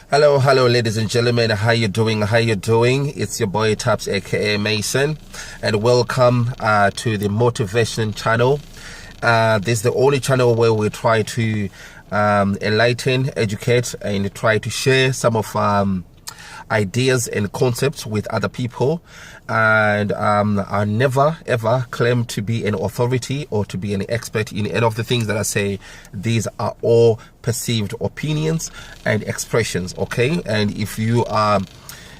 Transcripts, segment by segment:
Hello, ladies and gentlemen. How you doing? It's your boy Taps, aka Mason, and welcome to the Motivation channel. This is the only channel where we try to enlighten, educate, and try to share some of ideas and concepts with other people. And I never ever claim to be an authority or to be an expert in any of the things that I say. These are all perceived opinions and expressions, okay? And if you are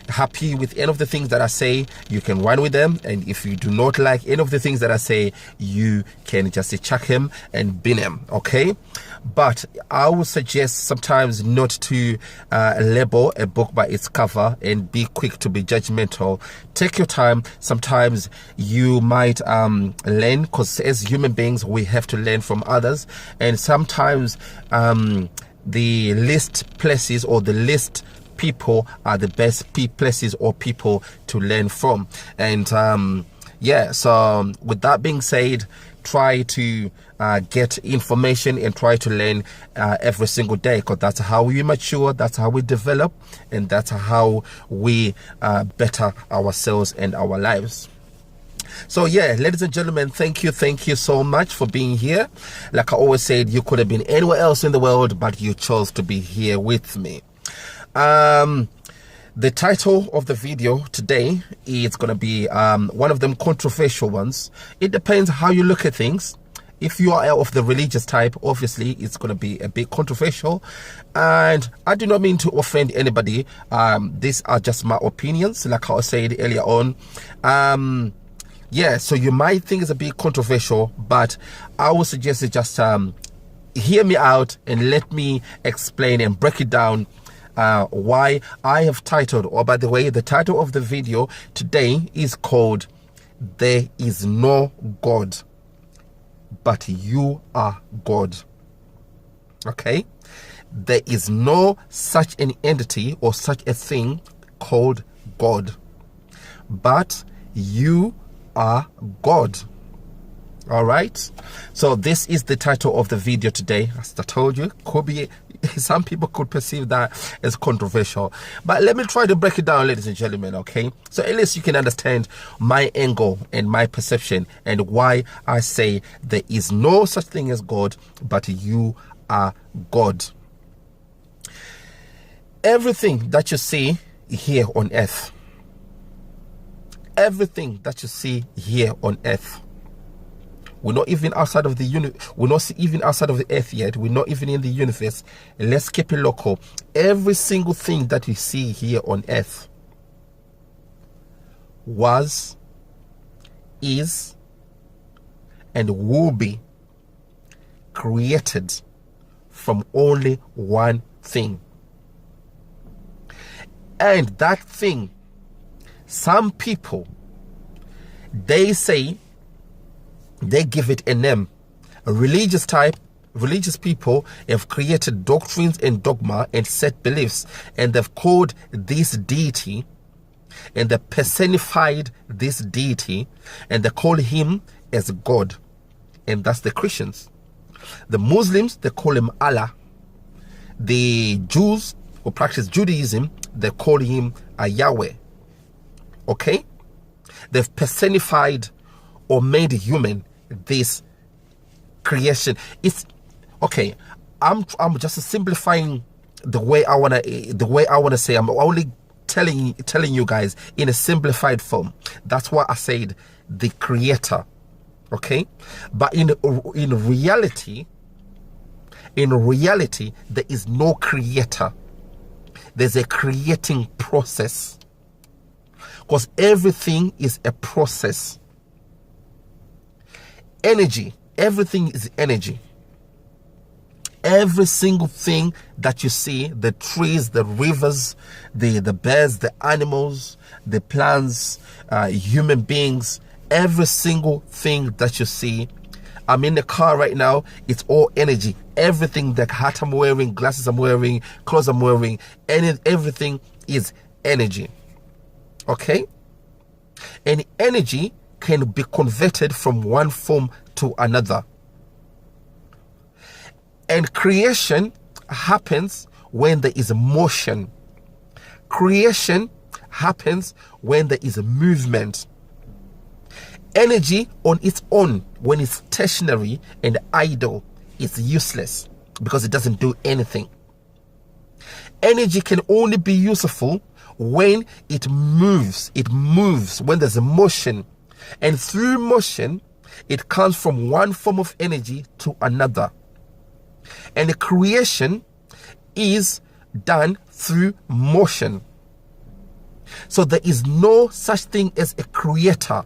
happy with any of the things that I say, you can run with them, and if you do not like any of the things that I say, you can just chuck him and bin him, okay? But I would suggest sometimes not to label a book by its cover and be quick to be judgmental. Take your time. Sometimes you might learn, because as human beings we have to learn from others, and sometimes the least places or the least people are the best places or people to learn from. And yeah, so with that being said, try to get information and try to learn every single day, because that's how we mature, that's how we develop, and that's how we better ourselves and our lives. So yeah, ladies and gentlemen, thank you so much for being here. Like I always said, you could have been anywhere else in the world, but you chose to be here with me. The title of the video today is going to be one of them controversial ones. It depends how you look at things. If you are of the religious type, obviously it's going to be a bit controversial, and I do not mean to offend anybody. These are just my opinions, like I said earlier on. Yeah, so you might think it's a bit controversial, but I would suggest you just hear me out and let me explain and break it down. Why I have titled, or by the way, the title of the video today is called "There is no God, but you are God." Okay? There is no such an entity or such a thing called God, but you are God. All right, so this is the title of the video today. As I told you, could be, some people could perceive that as controversial, but let me try to break it down, ladies and gentlemen, okay? So at least you can understand my angle and my perception and why I say there is no such thing as God, but you are God. Everything that you see here on earth, everything that you see here on earth, we're not even outside of the we're not even outside of the earth yet. We're not even in the universe. Let's keep it local. Every single thing that we see here on earth was, is, and will be created from only one thing. And that thing, some people, they say, they give it a name. A religious people have created doctrines and dogma and set beliefs, and they've called this deity, and they personified this deity, and they call him as God. And that's the Christians. The Muslims, they call him Allah. The Jews who practice Judaism, they call him a Yahweh. Okay? They've personified or made human this creation. It's okay. I'm just simplifying the way I wanna say. I'm only telling you guys in a simplified form. That's why I said the creator. Okay, but in reality, there is no creator. There's a creating process, because everything is a process. Energy, everything is energy. Every single thing that you see, the trees, the rivers, the birds, the animals, the plants, human beings, every single thing that you see. I'm in the car right now, it's all energy. Everything, the hat I'm wearing, glasses I'm wearing, clothes I'm wearing, everything is energy. Okay? And energy can be converted from one form to another. And creation happens when there is motion. Creation happens when there is a movement. Energy on its own, when it's stationary and idle, is useless because it doesn't do anything. Energy can only be useful when it moves. It moves when there's a motion. And through motion, it comes from one form of energy to another. And the creation is done through motion. So there is no such thing as a creator,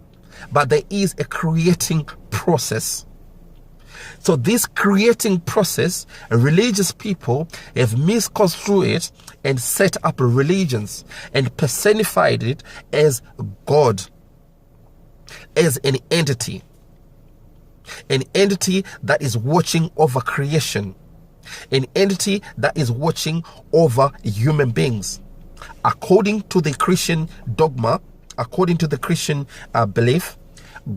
but there is a creating process. So this creating process, religious people have misconstrued it and set up religions and personified it as God, as an entity that is watching over creation, an entity that is watching over human beings. According to the Christian dogma, according to the Christian belief,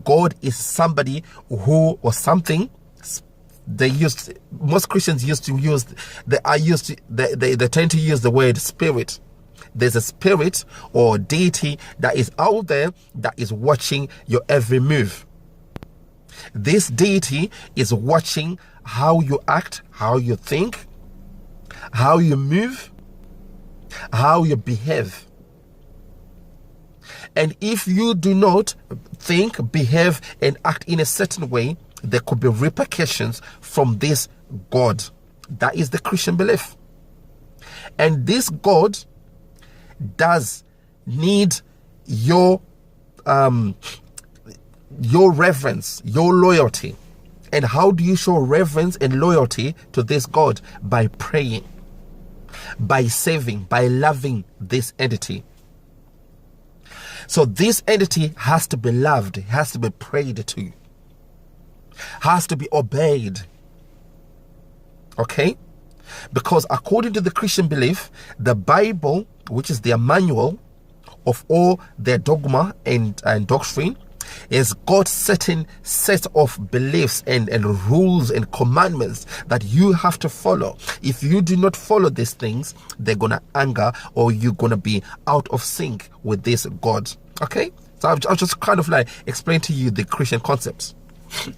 God is somebody who, or something. Most Christians they tend to use the word spirit. There's a spirit or deity that is out there that is watching your every move. This deity is watching how you act, how you think, how you move, how you behave. And if you do not think, behave, and act in a certain way, there could be repercussions from this God. That is the Christian belief. And this God does need your reverence, your loyalty. And how do you show reverence and loyalty to this God? By praying, by saving, by loving this entity. So this entity has to be loved, has to be prayed to, has to be obeyed. Okay? Because according to the Christian belief, the Bible, which is their manual of all their dogma and doctrine, is God's certain set of beliefs and rules and commandments that you have to follow. If you do not follow these things, they're gonna anger, or you're gonna be out of sync with this God. Okay? So I'll just kind of like explain to you the Christian concepts.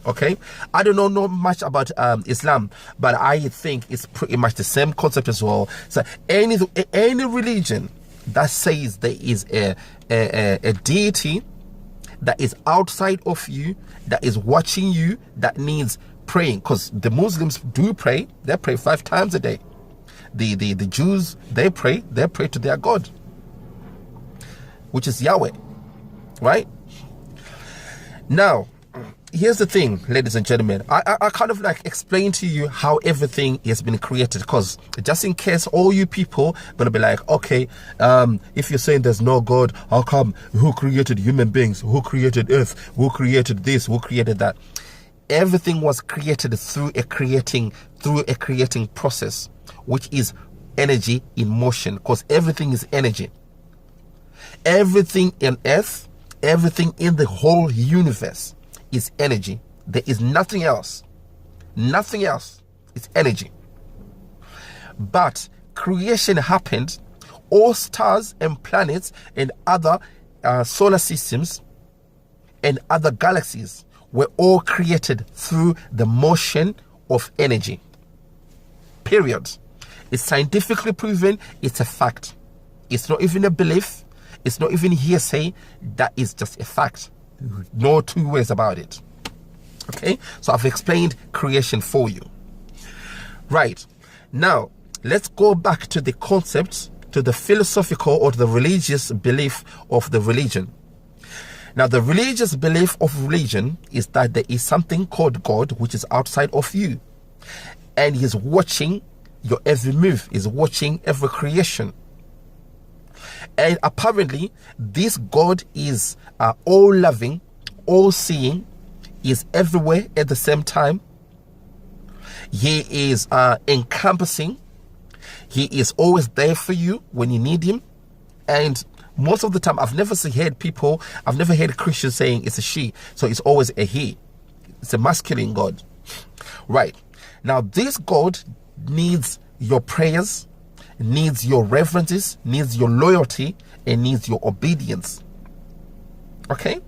Okay, I don't know much about Islam, but I think it's pretty much the same concept as well. So any religion that says there is a deity that is outside of you, that is watching you, that needs praying, because the Muslims do pray. They pray 5 times a day. The Jews, they pray to their God, which is Yahweh, right? Now, here's the thing, ladies and gentlemen. I kind of like explain to you how everything has been created, because just in case all you people gonna be like, okay, if you're saying there's no God, how come? Who created human beings? Who created earth? Who created this? Who created that? Everything was created through a creating process, which is energy in motion, because everything is energy. Everything in earth, everything in the whole universe is energy. There is nothing else. Nothing else. It's energy. But creation happened. All stars and planets and other solar systems and other galaxies were all created through the motion of energy. Period. It's scientifically proven. It's a fact. It's not even a belief. It's not even hearsay. That is just a fact. No two ways about it. Okay, so I've explained creation for you. Right, now let's go back to the concepts, to the philosophical or the religious belief of the religion. Now, the religious belief of religion is that there is something called God, which is outside of you, and He's watching your every move, is watching every creation. And apparently, this God is all-loving, all-seeing, is everywhere at the same time. He is encompassing. He is always there for you when you need Him. And most of the time, I've never heard Christians saying it's a she, so it's always a he. It's a masculine God. Right. Now, this God needs your prayers, needs your reverences, needs your loyalty, and needs your obedience. Okay?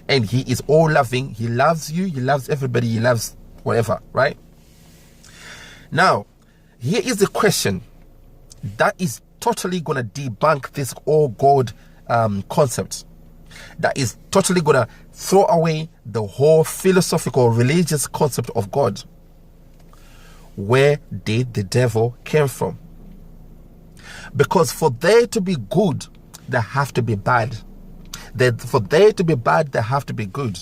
And he is all loving. He loves you. He loves everybody. He loves whatever, right? Now, here is the question that is totally going to debunk this all God concept. That is totally going to throw away the whole philosophical religious concept of God. Where did the devil came from? Because for there to be good, there have to be bad. For there to be bad, there have to be good.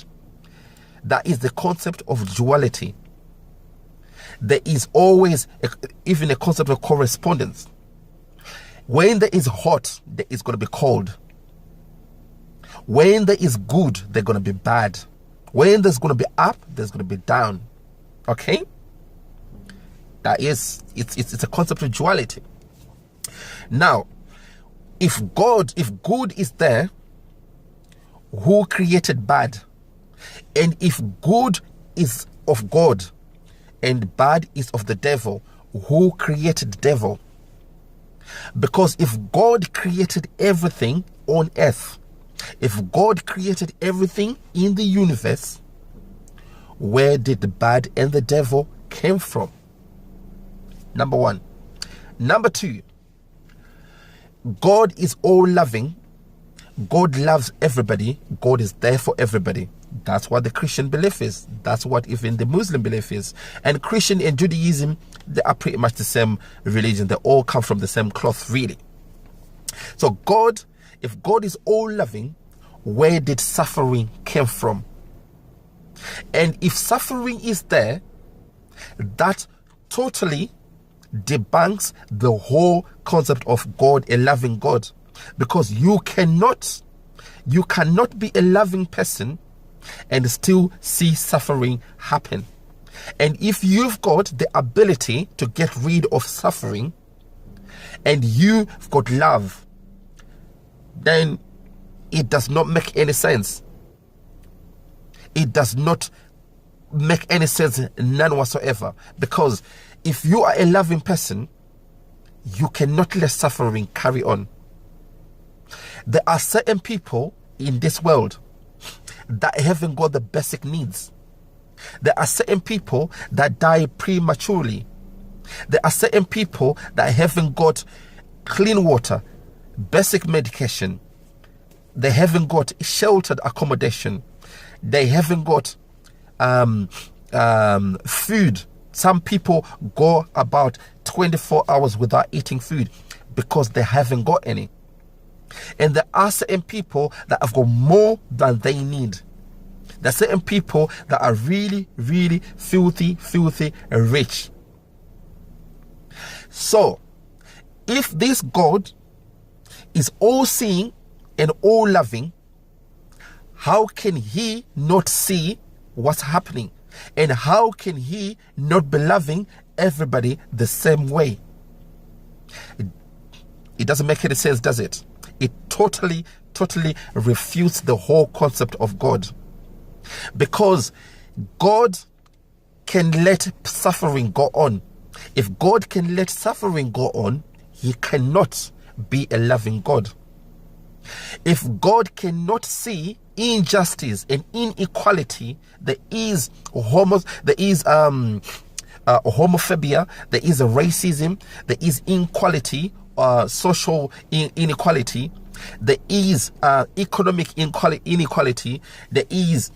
That is the concept of duality. There is always even a concept of correspondence. When there is hot, there is going to be cold. When there is good, there's going to be bad. When there's going to be up, there's going to be down. Okay? That is, it's a concept of duality. Now, if good is there, who created bad? And if good is of God and bad is of the devil, who created the devil? Because if God created everything on earth, if God created everything in the universe, where did the bad and the devil came from? Number one. Number two, God is all loving. God loves everybody. God is there for everybody. That's what the Christian belief is. That's what even the Muslim belief is. And Christian and Judaism, they are pretty much the same religion. They all come from the same cloth, really. So God, if God is all loving, where did suffering come from? And if suffering is there, that totally debunks the whole concept of God, a loving God. Because you cannot be a loving person and still see suffering happen. And if you've got the ability to get rid of suffering and you've got love, then it does not make any sense. It does not make any sense, none whatsoever. Because if you are a loving person, you cannot let suffering carry on. There are certain people in this world that haven't got the basic needs. There are certain people that die prematurely. There are certain people that haven't got clean water, basic medication. They haven't got sheltered accommodation. They haven't got food. Some people go about 24 hours without eating food because they haven't got any. And there are certain people that have got more than they need. There are certain people that are really, really filthy rich. So, if this God is all-seeing and all-loving, how can he not see what's happening? And how can he not be loving everybody the same way? It doesn't make any sense, does it? It totally refutes the whole concept of God. Because God can let suffering go on. If God can let suffering go on, he cannot be a loving God. If God cannot see injustice and inequality, there is homophobia, there is racism, there is inequality, social inequality, there is economic inequality, there is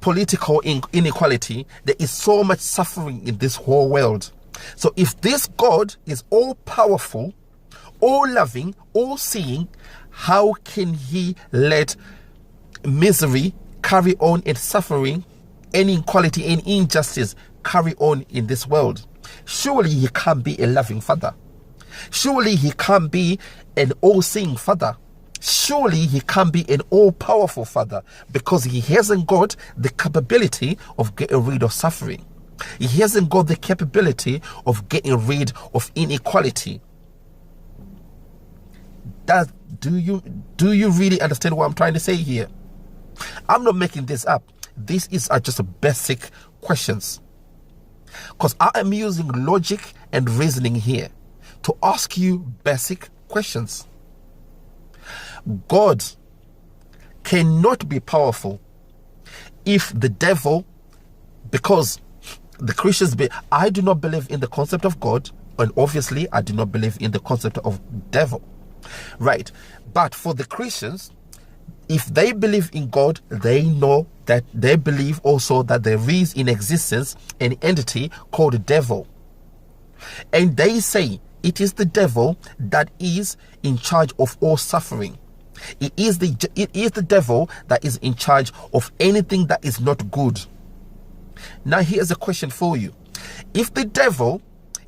political inequality. There is so much suffering in this whole world. So if this God is all powerful, all loving, all seeing, how can he let misery carry on and suffering, inequality and injustice carry on in this world? Surely he can't be a loving father. Surely he can't be an all-seeing father. Surely he can't be an all-powerful father, because he hasn't got the capability of getting rid of suffering. He hasn't got the capability of getting rid of inequality. Do you really understand what I'm trying to say here? I'm not making this up. These are just basic questions. Because I am using logic and reasoning here to ask you basic questions. God cannot be powerful if the devil, because the Christians, I do not believe in the concept of God, and obviously I do not believe in the concept of devil, right? But for the Christians, if they believe in God, they know that they believe also that there is in existence an entity called the devil. And they say it is the devil that is in charge of all suffering. It is the devil that is in charge of anything that is not good. Now here's a question for you. If the devil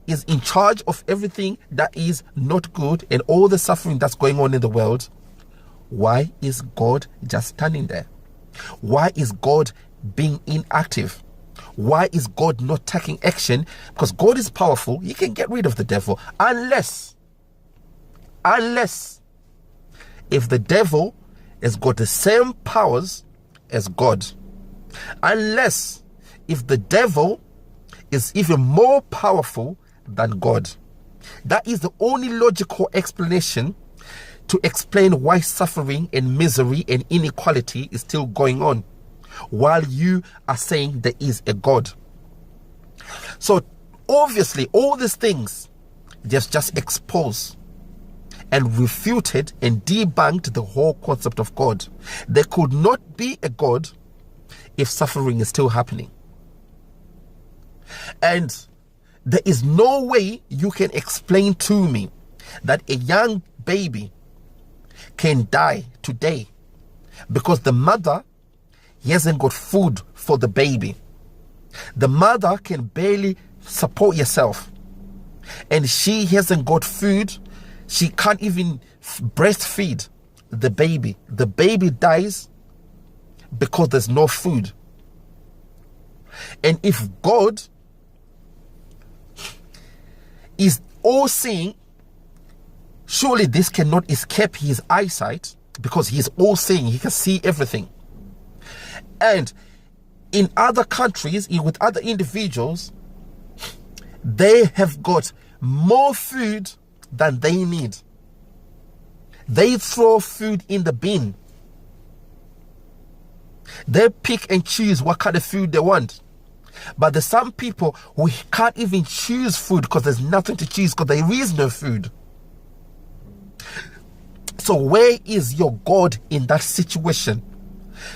is in charge of everything that is not good and all the suffering that's going on in the world, why is God just standing there? Why is God being inactive? Why is God not taking action? Because God is powerful. He can get rid of the devil unless if the devil has got the same powers as God, unless if the devil is even more powerful than God. That is the only logical explanation to explain why suffering and misery and inequality is still going on, while you are saying there is a God. So obviously all these things just exposed and refuted and debunked the whole concept of God. There could not be a God if suffering is still happening. And there is no way you can explain to me that a young baby can die today because the mother hasn't got food for the baby. The mother can barely support herself and she hasn't got food. She can't even breastfeed the baby. The baby dies because there's no food. And if God is all-seeing, surely this cannot escape his eyesight, because he is all-seeing. He can see everything. And in other countries, with other individuals, they have got more food than they need. They throw food in the bin. They pick and choose what kind of food they want. But there's some people who can't even choose food because there's nothing to choose, because there is no food. So where is your God in that situation?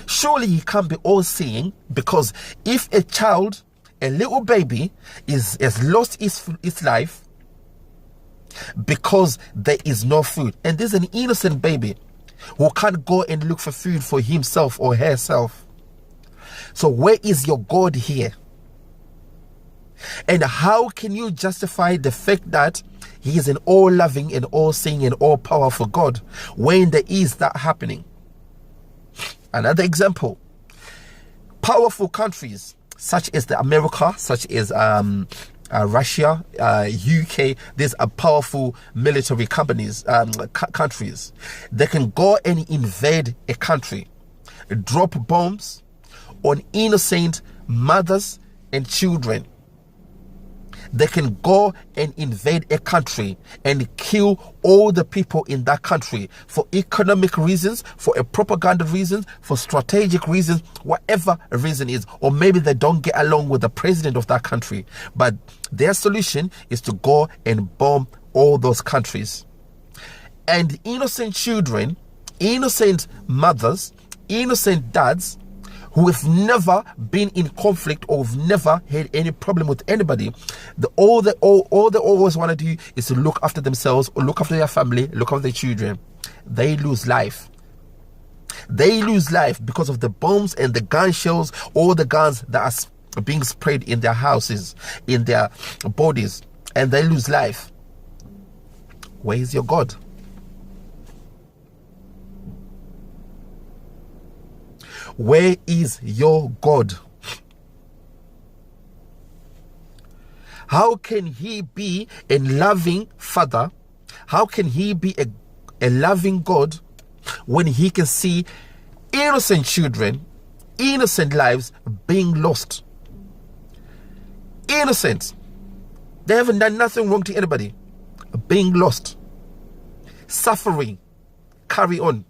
Surely he can't be all-seeing, because if a child, a little baby, has lost its life because there is no food, and there's an innocent baby who can't go and look for food for himself or herself, so where is your God here? And how can you justify the fact that he is an all-loving and all-seeing and all-powerful God when there is that happening? Another example, powerful countries such as the America, such as Russia, UK, these are powerful military countries. They can go and invade a country, drop bombs on innocent mothers and children. They can go and invade a country and kill all the people in that country for economic reasons, for a propaganda reasons, for strategic reasons, whatever reason is. Or maybe they don't get along with the president of that country. But their solution is to go and bomb all those countries. And innocent children, innocent mothers, innocent dads, who have never been in conflict or have never had any problem with anybody, all they always want to do is to look after themselves or look after their family, look after their children. They lose life. They lose life because of the bombs and the gun shells, all the guns that are being sprayed in their houses, in their bodies, and they lose life. Where is your God? Where is your God? How can he be a loving father? How can he be a loving God when he can see innocent children, innocent lives being lost? innocent. They haven't done nothing wrong to anybody. Being lost, suffering, carry on.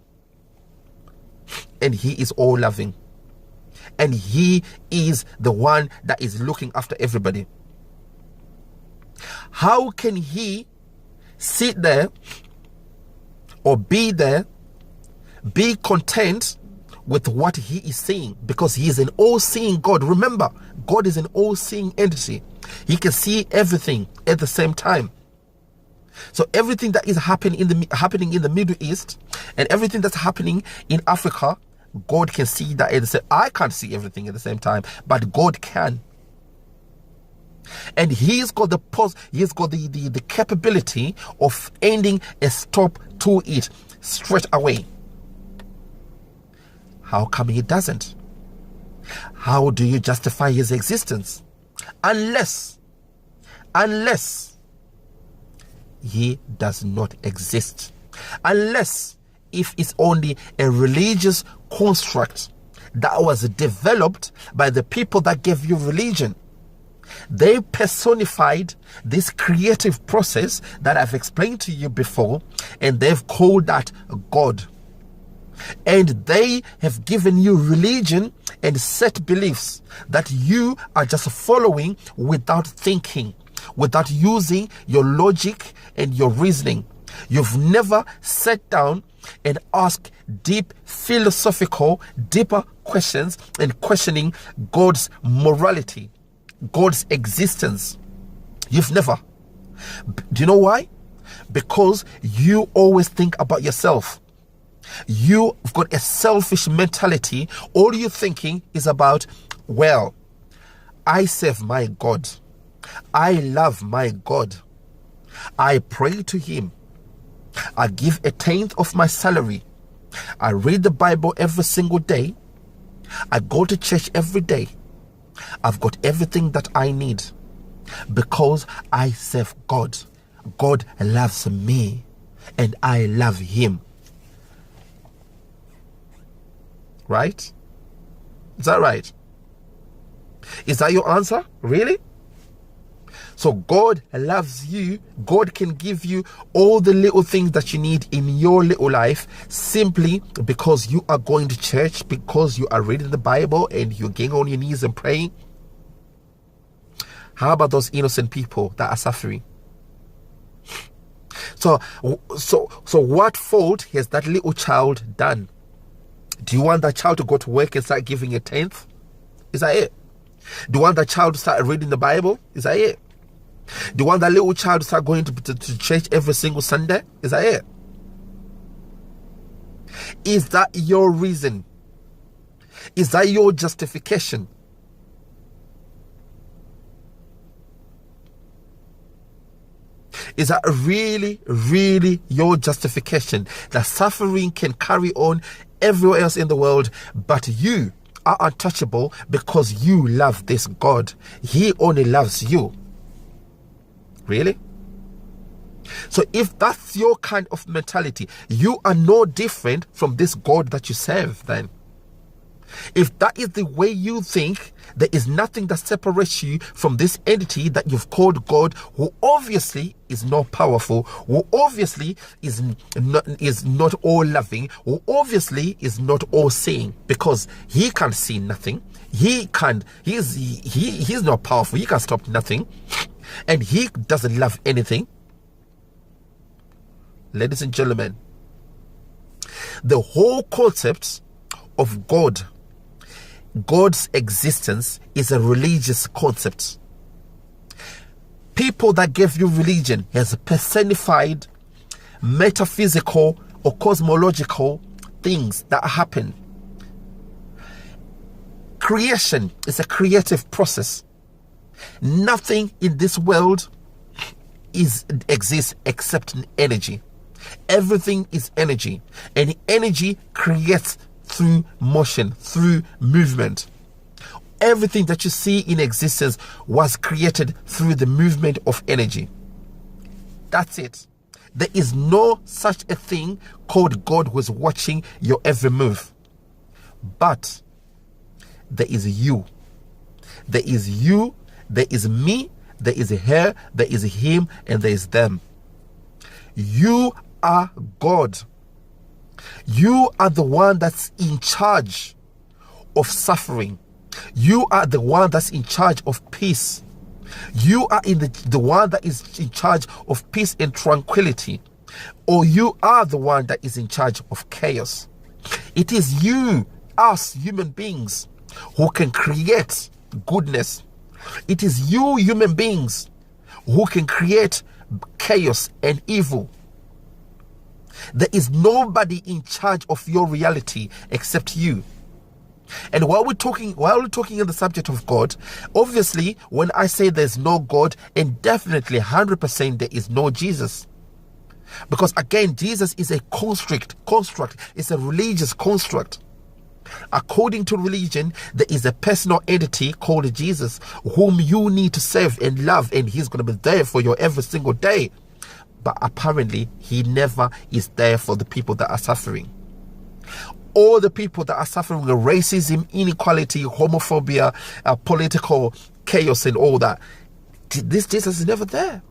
And he is all loving. And he is the one that is looking after everybody. How can he sit there or be there, be content with what he is seeing? Because he is an all-seeing God. Remember, God is an all-seeing entity. He can see everything at the same time. So everything that is happening in the Middle East and everything that's happening in Africa, God can see that at the same. I can't see everything at the same time, but God can. And he's got the capability of ending a stop to it straight away. How come he doesn't? How do you justify his existence? Unless he does not exist. Unless if it's only a religious construct that was developed by the people that gave you religion. They personified this creative process that I've explained to you before, and they've called that God. And they have given you religion and set beliefs that you are just following without thinking, without using your logic and your reasoning. You've never sat down and asked deep philosophical, deeper questions and questioning God's morality, God's existence. You've never. Do you know why? Because you always think about yourself. You've got a selfish mentality. All you're thinking is about, well, I serve my God. I love my God. I pray to him. I give a tenth of my salary. I read the Bible every single day. I go to church every day. I've got everything that I need because I serve God. God loves me and I love him. Right? Is that right? Is that your answer? Really? So God loves you. God can give you all the little things that you need in your little life simply because you are going to church, because you are reading the Bible and you're getting on your knees and praying. How about those innocent people that are suffering? So what fault has that little child done? Do you want that child to go to work and start giving a tenth? Is that it? Do you want that child to start reading the Bible? Is that it? Do you want that little child to start going to church every single Sunday? Is that it? Is that your reason? Is that your justification? Is that really, really your justification? That suffering can carry on everywhere else in the world, but you are untouchable because you love this God. He only loves you. Really? So if that's your kind of mentality, you are no different from this God that you serve then. If that is the way you think, there is nothing that separates you from this entity that you've called God, who obviously is not powerful, who obviously is not all loving, who obviously is not all seeing, because he can't see nothing. He's not powerful. He can stop nothing, and he doesn't love anything. Ladies and gentlemen, the whole concept of God's existence is a religious concept. People that gave you religion has personified metaphysical or cosmological things that happen. Creation is a creative process. Nothing in this world exists except in energy. Everything is energy, and energy creates through motion, through movement. Everything that you see in existence was created through the movement of energy. That's it. There is no such a thing called God who is watching your every move. But there is you. There is you There is me, there is her, there is him, and there is them. You are God. You are the one that's in charge of suffering. You are the one that's in charge of peace. You are the one that is in charge of peace and tranquility. Or you are the one that is in charge of chaos. It is you, us human beings, who can create goodness. It is you human beings who can create chaos and evil. There is nobody in charge of your reality except you. And while we're talking on the subject of God, obviously when I say there's no God, and definitely 100% there is no Jesus. Because again, Jesus is a construct. It's a religious construct. According to religion, there is a personal entity called Jesus whom you need to serve and love, and he's going to be there for you every single day. But apparently, he never is there for the people that are suffering. All the people that are suffering with racism, inequality, homophobia, political chaos and all that, this Jesus is never there.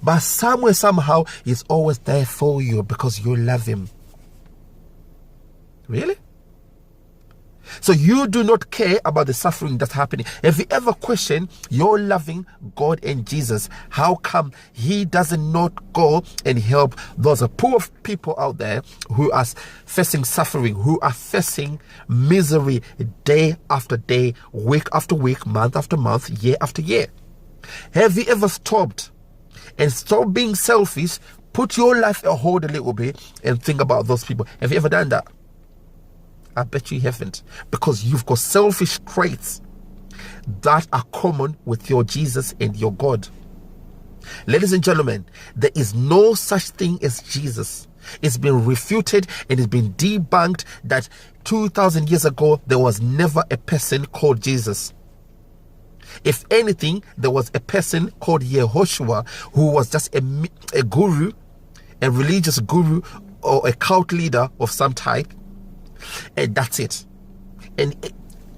But somewhere, somehow, he's always there for you because you love him. Really? So you do not care about the suffering that's happening. Have you ever questioned your loving God and Jesus? How come he doesn't not go and help those poor people out there who are facing suffering, who are facing misery day after day, week after week, month after month, year after year? Have you ever stopped and stop being selfish, put your life a hold a little bit and think about those people? Have you ever done that? I bet you haven't, because you've got selfish traits that are common with your Jesus and your God. Ladies and gentlemen, there is no such thing as Jesus. It's been refuted and it's been debunked that 2,000 years ago there was never a person called Jesus. If anything, there was a person called Yehoshua who was just a guru, a religious guru or a cult leader of some type. And that's it. And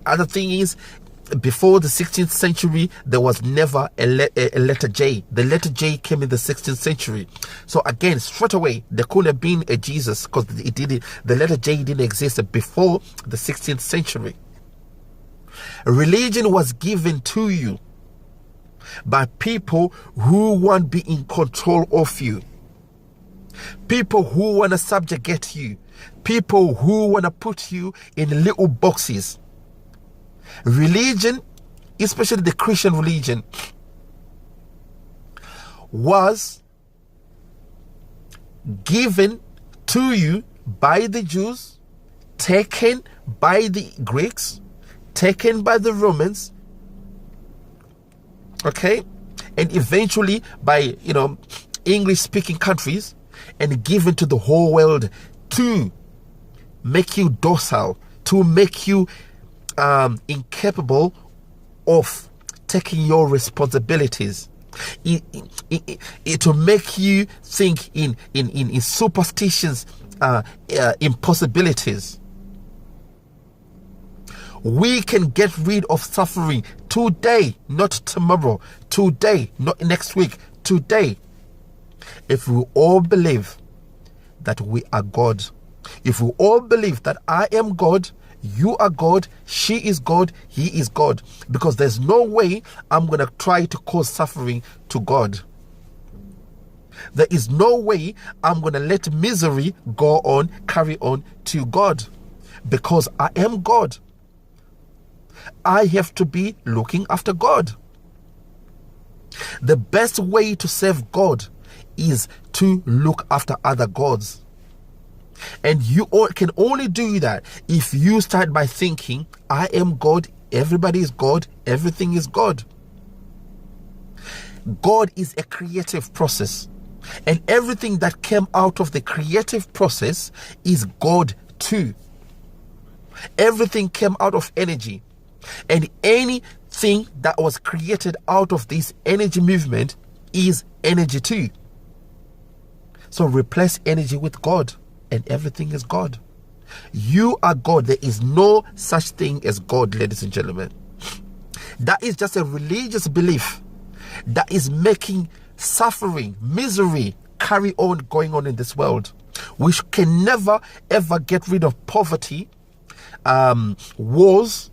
other thing is, before the 16th century, there was never a letter J. The letter J came in the 16th century. So again, straight away, there couldn't have been a Jesus because the letter J didn't exist before the 16th century. Religion was given to you by people who want to be in control of you. People who want to subjugate you. People who want to put you in little boxes. Religion, especially the Christian religion, was given to you by the Jews, taken by the Greeks, taken by the Romans, okay, and eventually by, English-speaking countries, and given to the whole world to make you docile, to make you incapable of taking your responsibilities, to make you think in superstitions, impossibilities. We can get rid of suffering today, not tomorrow, today, not next week, today, if we all believe that we are God. If we all believe that I am God, you are God, she is God, he is God. Because there's no way I'm going to try to cause suffering to God. There is no way I'm going to let misery go on, carry on to God. Because I am God. I have to be looking after God. The best way to serve God is to look after other gods. And you can only do that if you start by thinking, I am God, everybody is God, everything is God. God is a creative process. And everything that came out of the creative process is God too. Everything came out of energy. And anything that was created out of this energy movement is energy too. So replace energy with God and everything is God. You are God. There is no such thing as God, ladies and gentlemen. That is just a religious belief that is making suffering, misery carry on going on in this world. We can never ever get rid of poverty, wars,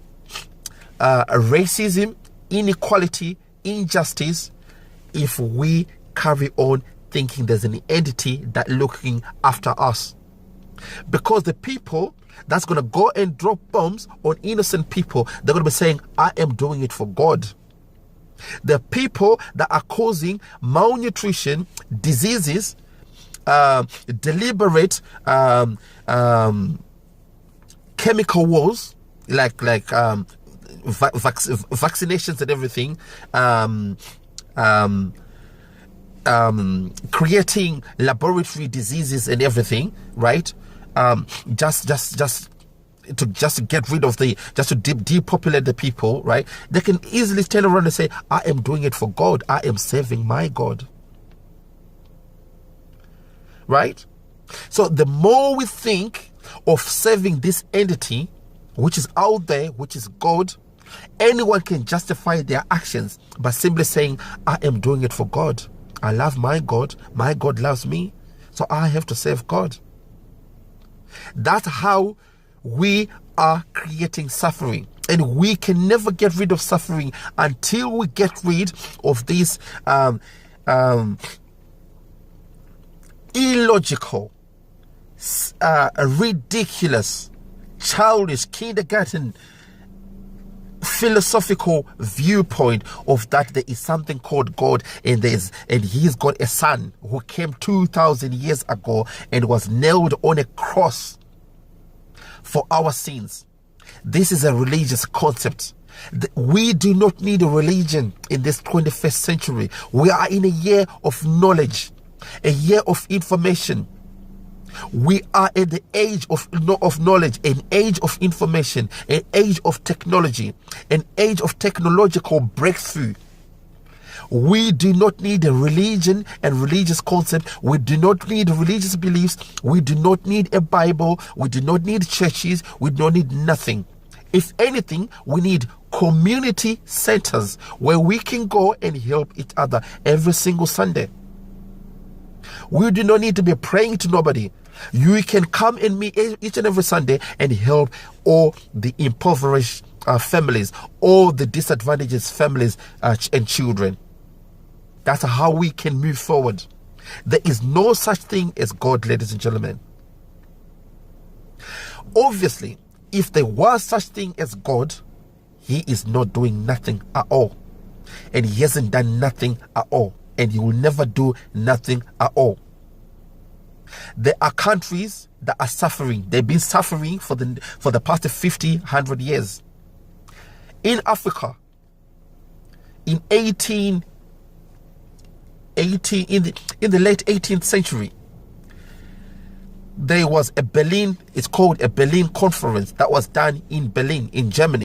racism, inequality, injustice if we carry on thinking there's an entity that looking after us. Because the people that's going to go and drop bombs on innocent people, they're going to be saying, I am doing it for God. The people that are causing malnutrition, diseases, deliberate chemical wars, like vaccinations and everything, creating laboratory diseases and everything, right? Just to get rid of just to depopulate the people, right? They can easily turn around and say, I am doing it for God. I am serving my God. Right? So the more we think of serving this entity, which is out there, which is God, anyone can justify their actions by simply saying, I am doing it for God. I love my God loves me, so I have to serve God. That's how we are creating suffering, and we can never get rid of suffering until we get rid of these illogical, ridiculous, childish, kindergarten philosophical viewpoint of that there is something called God, and he's got a son who came 2,000 years ago and was nailed on a cross for our sins. This is a religious concept. We do not need a religion in this 21st century. We are in a year of knowledge, a year of information. We are in the age of knowledge, an age of information, an age of technology, an age of technological breakthrough. We do not need a religion and religious concept. We do not need religious beliefs. We do not need a Bible. We do not need churches. We don't need nothing. If anything, we need community centers where we can go and help each other every single Sunday. We do not need to be praying to nobody. You can come and meet each and every Sunday and help all the impoverished families, all the disadvantaged families and children. That's how we can move forward. There is no such thing as God, ladies and gentlemen. Obviously, if there was such thing as God, he is not doing nothing at all. And he hasn't done nothing at all. And he will never do nothing at all. There are countries that are suffering. They've been suffering for the past 50, 100 years. In Africa, in the late 18th century, there was it's called a Berlin Conference that was done in Berlin, in Germany.